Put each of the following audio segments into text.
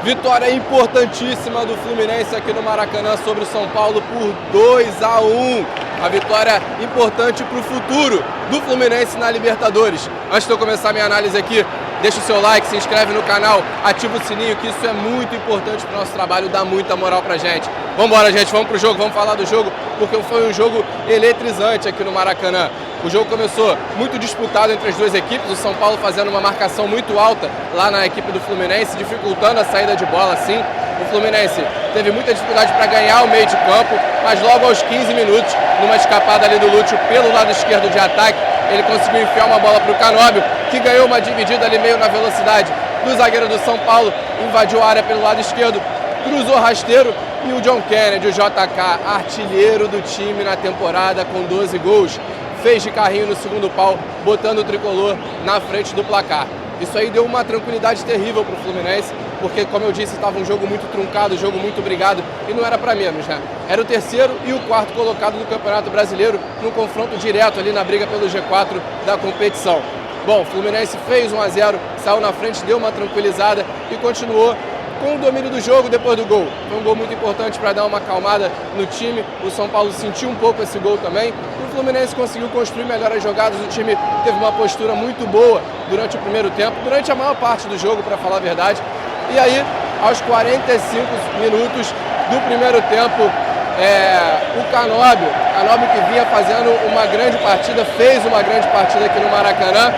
Vitória importantíssima do Fluminense aqui no Maracanã sobre o São Paulo por 2-1. Uma vitória importante para o futuro do Fluminense na Libertadores. Antes de eu começar minha análise aqui, deixa o seu like, se inscreve no canal, ativa o sininho, que isso é muito importante para o nosso trabalho, dá muita moral pra gente. Vamos embora, gente, vamos pro jogo, vamos falar do jogo, porque foi um jogo eletrizante aqui no Maracanã. O jogo começou muito disputado entre as duas equipes, o São Paulo fazendo uma marcação muito alta lá na equipe do Fluminense, dificultando a saída de bola assim. O Fluminense teve muita dificuldade para ganhar o meio de campo, mas logo aos 15 minutos, numa escapada ali do Lúcio pelo lado esquerdo de ataque, ele conseguiu enfiar uma bola para o Canóbio, que ganhou uma dividida ali meio na velocidade do zagueiro do São Paulo, invadiu a área pelo lado esquerdo, cruzou rasteiro e o John Kennedy, o JK, artilheiro do time na temporada com 12 gols, fez de carrinho no segundo pau, botando o tricolor na frente do placar. Isso aí deu uma tranquilidade terrível para o Fluminense, porque, como eu disse, estava um jogo muito truncado, um jogo muito brigado, e não era para menos, né? Era o terceiro e o quarto colocado do Campeonato Brasileiro, num confronto direto ali na briga pelo G4 da competição. Bom, o Fluminense fez 1-0, saiu na frente, deu uma tranquilizada e continuou com o domínio do jogo depois do gol. Foi um gol muito importante para dar uma acalmada no time. O São Paulo sentiu um pouco esse gol também. O Fluminense conseguiu construir melhor as jogadas. O time teve uma postura muito boa durante o primeiro tempo, durante a maior parte do jogo, para falar a verdade. E aí, aos 45 minutos do primeiro tempo, o Canóbio que vinha fazendo uma grande partida, fez uma grande partida aqui no Maracanã,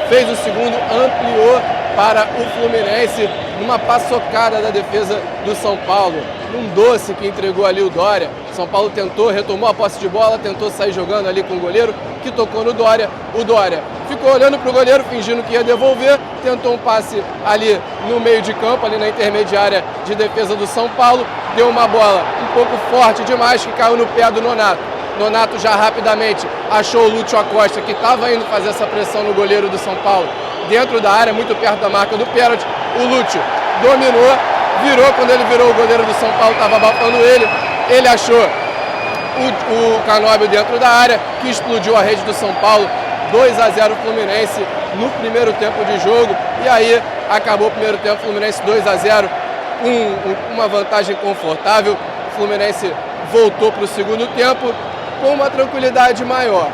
fez o segundo, ampliou para o Fluminense numa paçocada da defesa do São Paulo, num doce que entregou ali o Dória. São Paulo tentou, retomou a posse de bola, tentou sair jogando ali com o goleiro, que tocou no Dória. O Dória ficou olhando para o goleiro, fingindo que ia devolver, tentou um passe ali no meio de campo, ali na intermediária de defesa do São Paulo, deu uma bola um pouco forte demais, que caiu no pé do Nonato. Nonato já rapidamente achou o Lúcio Acosta, que estava indo fazer essa pressão no goleiro do São Paulo, dentro da área, muito perto da marca do pênalti. O Lúcio dominou, virou, quando ele virou, o goleiro do São Paulo estava abafando ele achou o Canóbio dentro da área, que explodiu a rede do São Paulo. 2-0 Fluminense no primeiro tempo de jogo, e aí acabou o primeiro tempo, Fluminense 2-0, uma vantagem confortável. O Fluminense voltou para o segundo tempo com uma tranquilidade maior.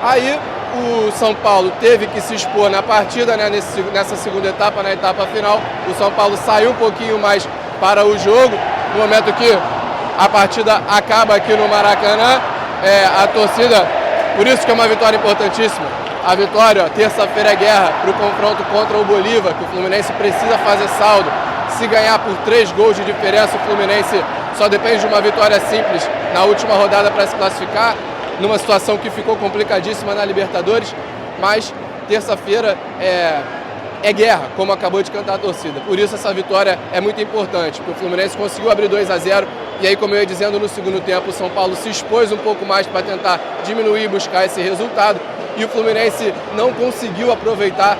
Aí o São Paulo teve que se expor na partida, né, nessa segunda etapa, na etapa final. O São Paulo saiu um pouquinho mais para o jogo, no momento que a partida acaba aqui no Maracanã. A torcida, por isso que é uma vitória importantíssima. A vitória, terça-feira, é guerra para o confronto contra o Bolívar, que o Fluminense precisa fazer saldo. Se ganhar por 3 gols de diferença, o Fluminense só depende de uma vitória simples na última rodada para se classificar, numa situação que ficou complicadíssima na Libertadores, mas terça-feira é guerra, como acabou de cantar a torcida. Por isso essa vitória é muito importante, porque o Fluminense conseguiu abrir 2-0, e aí, como eu ia dizendo, no segundo tempo o São Paulo se expôs um pouco mais para tentar diminuir e buscar esse resultado, e o Fluminense não conseguiu aproveitar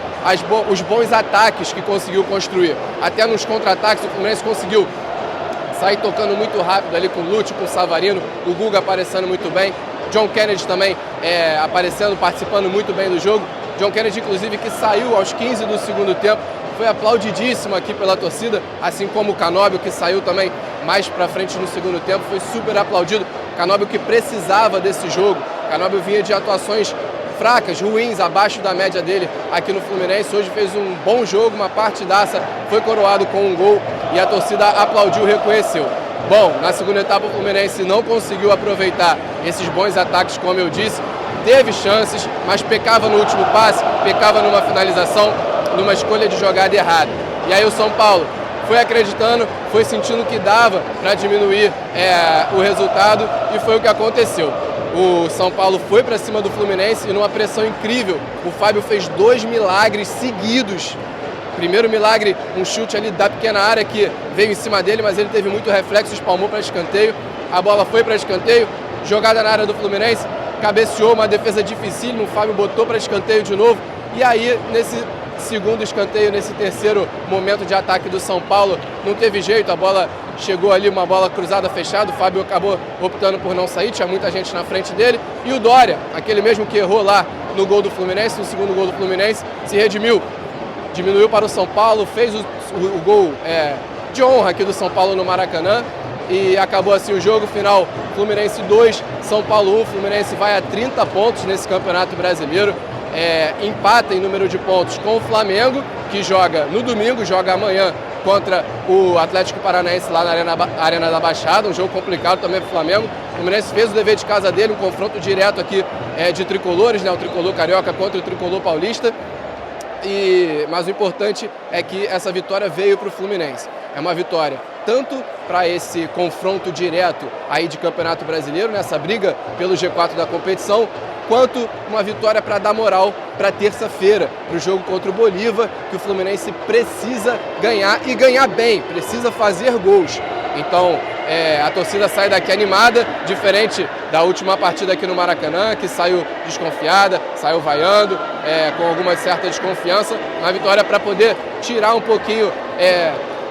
os bons ataques que conseguiu construir. Até nos contra-ataques o Fluminense conseguiu sair tocando muito rápido ali com o Lúcio, com o Savarino, o Guga aparecendo muito bem, John Kennedy também aparecendo, participando muito bem do jogo. John Kennedy, inclusive, que saiu aos 15 do segundo tempo, foi aplaudidíssimo aqui pela torcida, assim como o Canóbio, que saiu também mais pra frente no segundo tempo, foi super aplaudido. Canóbio que precisava desse jogo. Canóbio vinha de atuações fracas, ruins, abaixo da média dele aqui no Fluminense. Hoje fez um bom jogo, uma partidaça, foi coroado com um gol e a torcida aplaudiu, reconheceu. Bom, na segunda etapa o Fluminense não conseguiu aproveitar esses bons ataques, como eu disse, teve chances, mas pecava no último passe, pecava numa finalização, numa escolha de jogada errada. E aí o São Paulo foi acreditando, foi sentindo que dava para diminuir o resultado, e foi o que aconteceu. O São Paulo foi para cima do Fluminense e numa pressão incrível, o Fábio fez 2 milagres seguidos. Primeiro milagre, um chute ali da pequena área que veio em cima dele, mas ele teve muito reflexo, espalmou para escanteio. A bola foi para escanteio, jogada na área do Fluminense, cabeceou, uma defesa dificílima, o Fábio botou para escanteio de novo. E aí, nesse segundo escanteio, nesse terceiro momento de ataque do São Paulo, não teve jeito, a bola chegou ali, uma bola cruzada fechada, o Fábio acabou optando por não sair, tinha muita gente na frente dele. E o Dória, aquele mesmo que errou lá no gol do Fluminense, no segundo gol do Fluminense, se redimiu. Diminuiu para o São Paulo, fez o gol de honra aqui do São Paulo no Maracanã. E acabou assim o jogo, final Fluminense 2, São Paulo 1. Fluminense vai a 30 pontos nesse Campeonato Brasileiro. Empata em número de pontos com o Flamengo, que joga no domingo, joga amanhã contra o Atlético Paranaense lá na Arena da Baixada, um jogo complicado também para o Flamengo. O Fluminense fez o dever de casa dele, um confronto direto aqui de tricolores, né? O tricolor carioca contra o tricolor paulista. Mas o importante é que essa vitória veio para o Fluminense. É uma vitória tanto para esse confronto direto aí de Campeonato Brasileiro, nessa briga pelo G4 da competição, quanto uma vitória para dar moral para terça-feira, para o jogo contra o Bolívar, que o Fluminense precisa ganhar e ganhar bem, precisa fazer gols. Então, a torcida sai daqui animada, diferente da última partida aqui no Maracanã, que saiu desconfiada, saiu vaiando, com alguma certa desconfiança. Uma vitória para poder tirar um pouquinho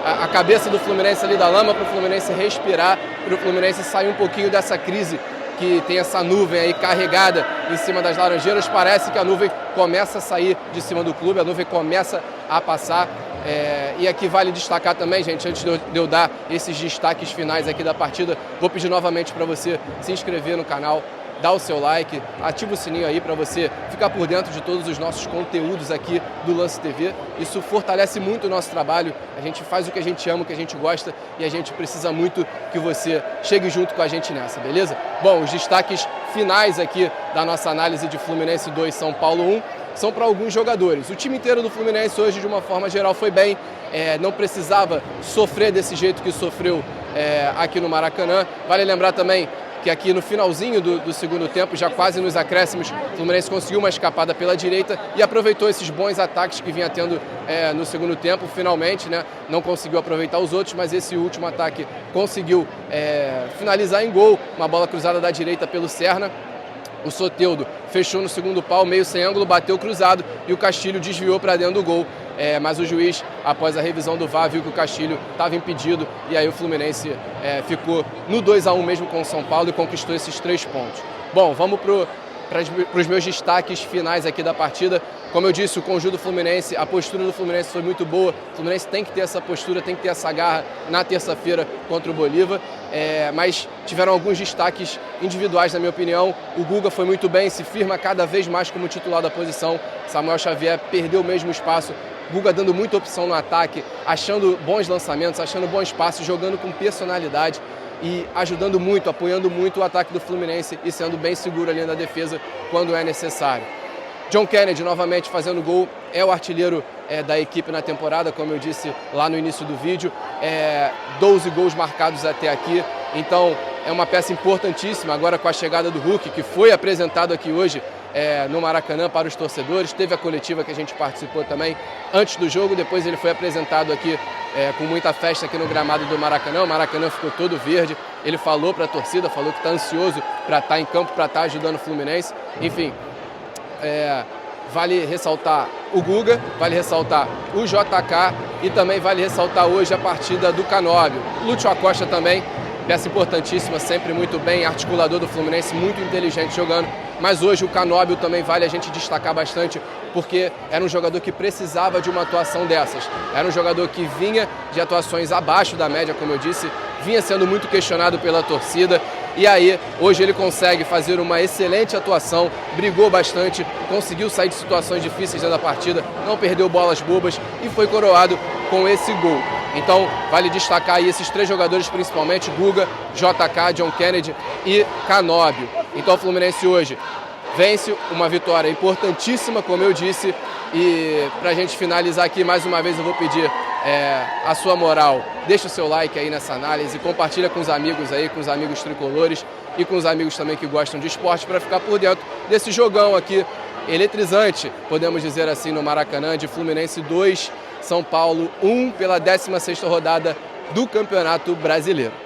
a cabeça do Fluminense ali da lama, para o Fluminense respirar, para o Fluminense sair um pouquinho dessa crise que tem essa nuvem aí carregada em cima das Laranjeiras. Parece que a nuvem começa a sair de cima do clube, a nuvem começa a passar. E aqui vale destacar também, gente, antes de eu dar esses destaques finais aqui da partida, vou pedir novamente para você se inscrever no canal, dá o seu like, ativa o sininho aí para você ficar por dentro de todos os nossos conteúdos aqui do Lance TV. Isso fortalece muito o nosso trabalho, a gente faz o que a gente ama, o que a gente gosta, e a gente precisa muito que você chegue junto com a gente nessa, beleza? Bom, os destaques finais aqui da nossa análise de Fluminense 2, São Paulo 1, são para alguns jogadores. O time inteiro do Fluminense hoje, de uma forma geral, foi bem, não precisava sofrer desse jeito que sofreu aqui no Maracanã. Vale lembrar também que aqui no finalzinho do segundo tempo, já quase nos acréscimos, o Fluminense conseguiu uma escapada pela direita e aproveitou esses bons ataques que vinha tendo no segundo tempo, finalmente, né? Não conseguiu aproveitar os outros, mas esse último ataque conseguiu finalizar em gol, uma bola cruzada da direita pelo Serna. O Soteldo fechou no segundo pau, meio sem ângulo, bateu cruzado e o Castilho desviou para dentro do gol. Mas o juiz, após a revisão do VAR, viu que o Castilho estava impedido e aí o Fluminense ficou no 2-1 mesmo com o São Paulo e conquistou esses 3 pontos. Bom, vamos para os meus destaques finais aqui da partida. Como eu disse, o conjunto do Fluminense, a postura do Fluminense foi muito boa. O Fluminense tem que ter essa postura, tem que ter essa garra na terça-feira contra o Bolívar. Mas tiveram alguns destaques individuais, na minha opinião. O Guga foi muito bem, se firma cada vez mais como titular da posição. Samuel Xavier perdeu o mesmo espaço. Guga dando muita opção no ataque, achando bons lançamentos, achando bons passes, jogando com personalidade e ajudando muito, apoiando muito o ataque do Fluminense e sendo bem seguro ali na defesa quando é necessário. John Kennedy novamente fazendo gol, é o artilheiro da equipe na temporada, como eu disse lá no início do vídeo, 12 gols marcados até aqui, então é uma peça importantíssima agora com a chegada do Hulk, que foi apresentado aqui hoje no Maracanã para os torcedores. Teve a coletiva que a gente participou também antes do jogo, depois ele foi apresentado aqui com muita festa aqui no gramado do Maracanã. O Maracanã ficou todo verde, ele falou para a torcida, falou que está ansioso para estar em campo, para estar ajudando o Fluminense. Enfim, vale ressaltar o Guga, vale ressaltar o JK e também vale ressaltar hoje a partida do Canóbio. Lúcio Acosta também, peça importantíssima, sempre muito bem, articulador do Fluminense, muito inteligente jogando. Mas hoje o Canóbio também vale a gente destacar bastante, porque era um jogador que precisava de uma atuação dessas. Era um jogador que vinha de atuações abaixo da média, como eu disse, vinha sendo muito questionado pela torcida. E aí, hoje ele consegue fazer uma excelente atuação, brigou bastante, conseguiu sair de situações difíceis dentro da partida, não perdeu bolas bobas e foi coroado com esse gol. Então, vale destacar aí esses 3 jogadores principalmente, Guga, JK, John Kennedy e Canóbio. Então, o Fluminense hoje vence, uma vitória importantíssima, como eu disse, e para a gente finalizar aqui, mais uma vez eu vou pedir a sua moral. Deixa o seu like aí nessa análise, compartilha com os amigos aí, com os amigos tricolores e com os amigos também que gostam de esporte, para ficar por dentro desse jogão aqui, eletrizante, podemos dizer assim, no Maracanã, de Fluminense 2, São Paulo 1, pela 16ª rodada do Campeonato Brasileiro.